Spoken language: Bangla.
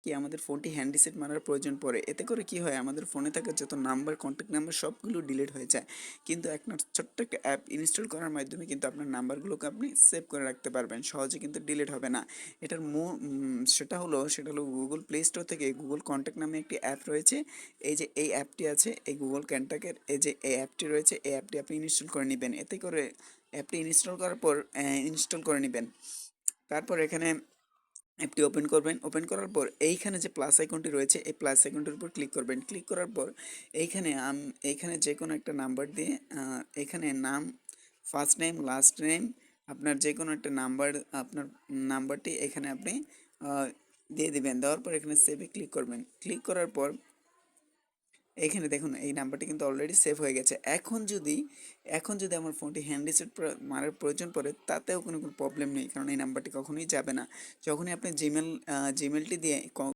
কি আমাদের ফোনটি হ্যান্ড রিসেট মারার প্রয়োজন পড়ে। এতে করে কি হয়, আমাদের ফোনে থাকা যত নাম্বার, কন্ট্যাক্ট নাম্বার সবগুলো ডিলিট হয়ে যায়। কিন্তু একটা ছোট্ট একটা অ্যাপ ইনস্টল করার মাধ্যমে কিন্তু আপনার নাম্বারগুলোকে আপনি সেভ করে রাখতে পারবেন, সহজে কিন্তু ডিলিট হবে না। এটার সেটা হলো গুগল প্লে স্টোর থেকে গুগল কন্ট্যাক্ট নামে একটি অ্যাপ রয়েছে। এই যে এই অ্যাপটি আছে, এই গুগল কন্ট্যাক্টের এই যে এই অ্যাপটি রয়েছে, এই অ্যাপটি আপনি ইনস্টল করে নেবেন। এতে করে অ্যাপটি ইনস্টল করার পর ইনস্টল করে নেবেন। তারপর এখানে অ্যাপটি ওপেন করবেন। ওপেন করার পর এইখানে যে প্লাস আইকনটি রয়েছে, এই প্লাস আইকনটির উপর ক্লিক করবেন। ক্লিক করার পর এইখানে যে কোনো একটা নাম্বার দিয়ে এখানে নাম, ফার্স্ট নেম, লাস্ট নেম, আপনার যে কোনো একটা নাম্বার, আপনার নাম্বারটি এখানে আপনি আহ, দিয়ে দিবেন। দেওয়ার পর এখানে সেভে ক্লিক করবেন। ক্লিক করার পর এইখানে দেখুন এই নাম্বারটি কিন্তু অলরেডি সেভ হয়ে গেছে। এখন যদি আমার ফোনটি হ্যান্ড রিসেট মারার প্রয়োজন পড়ে, তাতেও কোনো প্রবলেম নেই, কারণ এই নাম্বারটি কখনোই যাবে না। যখনই আপনি জিমেলটি দিয়ে